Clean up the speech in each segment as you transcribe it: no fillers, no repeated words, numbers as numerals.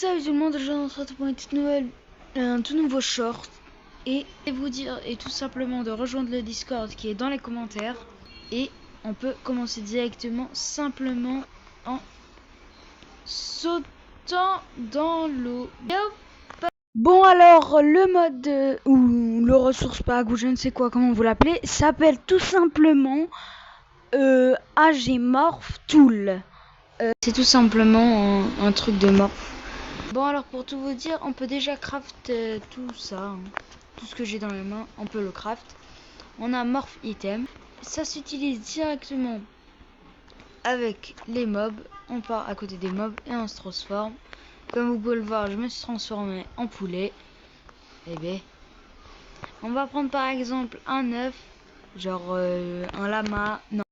Salut tout le monde, je suis pour un tout nouveau short et vous dire et tout simplement de rejoindre le Discord qui est dans les commentaires et on peut commencer directement simplement en sautant dans l'eau. Bon alors le mode ou le ressource pack ou je ne sais quoi comment vous l'appelez s'appelle tout simplement AG Morph Tool. C'est tout simplement un truc de morph. Bon alors pour tout vous dire, on peut déjà craft tout ça, hein. Tout ce que j'ai dans les mains, on peut le craft. On a morph item, ça s'utilise directement avec les mobs. On part à côté des mobs et on se transforme. Comme vous pouvez le voir, je me suis transformé en poulet. Et bien, on va prendre par exemple un œuf, genre un lama, non.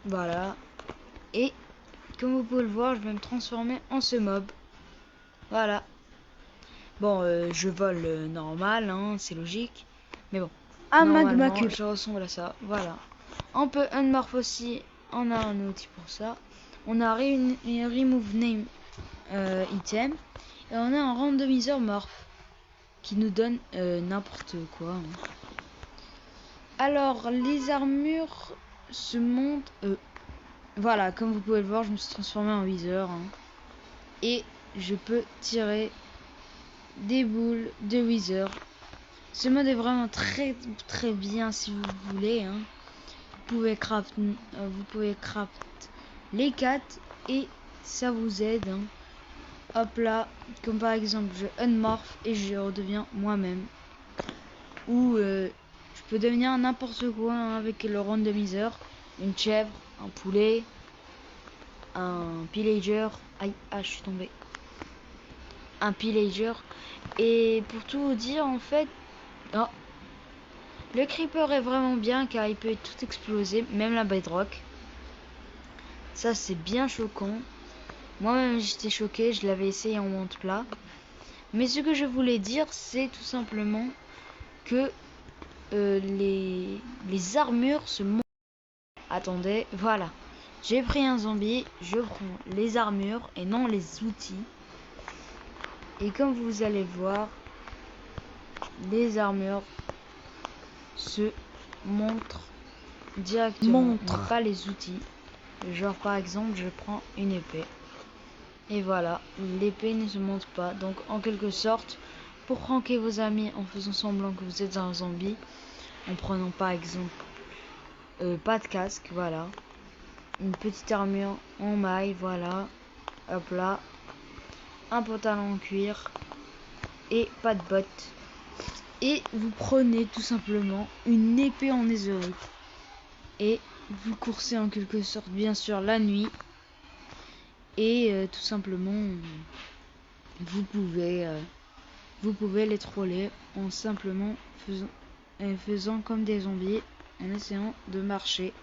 Voilà. Et comme vous pouvez le voir, je vais me transformer en ce mob. Voilà. Bon, je vole normal, hein, c'est logique. Mais bon, un magma cube, je ressemble à ça. Voilà. On peut unmorph aussi. On a un outil pour ça. On a remove name item. Et on a un randomizer morph qui nous donne n'importe quoi, hein. Alors, les armures se montent. Voilà, comme vous pouvez le voir, je me suis transformé en Wither, hein. Et je peux tirer des boules de Wither. Ce mode est vraiment très bien si vous voulez, hein. Vous pouvez craft les 4 et ça vous aide, hein. Hop là, comme par exemple je unmorph et je redeviens moi-même. Ou je peux devenir n'importe quoi, hein, avec le randomizer. Une chèvre, un poulet, un pillager. Aïe, ah je suis tombé. Un pillager. Et pour tout vous dire en fait, oh, le creeper est vraiment bien car il peut tout exploser, même la bedrock. Ça c'est bien choquant. Moi-même j'étais choqué, je l'avais essayé en monte plat. Mais ce que je voulais dire c'est tout simplement que les armures se montent. Attendez, voilà. J'ai pris un zombie, je prends les armures et non les outils. Et comme vous allez voir, les armures se montrent directement, pas les outils. Genre par exemple, je prends une épée. Et voilà, l'épée ne se monte pas. Donc en quelque sorte, pour pranker vos amis en faisant semblant que vous êtes un zombie, en prenant par exemple pas de casque, voilà. Une petite armure en maille, voilà. Hop là. Un pantalon en cuir. Et pas de bottes. Et vous prenez tout simplement une épée en netherite. Et vous coursez en quelque sorte bien sûr la nuit. Et tout simplement vous pouvez les troller en simplement faisant comme des zombies, en essayant de marcher.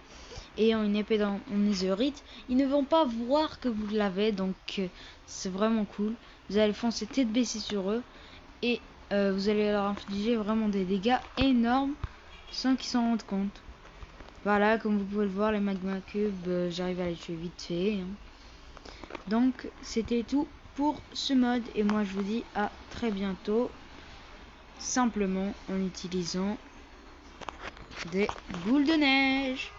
Ayant une épée en netherite, ils ne vont pas voir que vous l'avez, donc c'est vraiment cool. Vous allez foncer tête baissée sur eux et vous allez leur infliger vraiment des dégâts énormes sans qu'ils s'en rendent compte. Voilà, comme vous pouvez le voir, les magma cubes, j'arrive à les tuer vite fait, hein. Donc c'était tout pour ce mode et moi je vous dis à très bientôt, simplement en utilisant des boules de neige.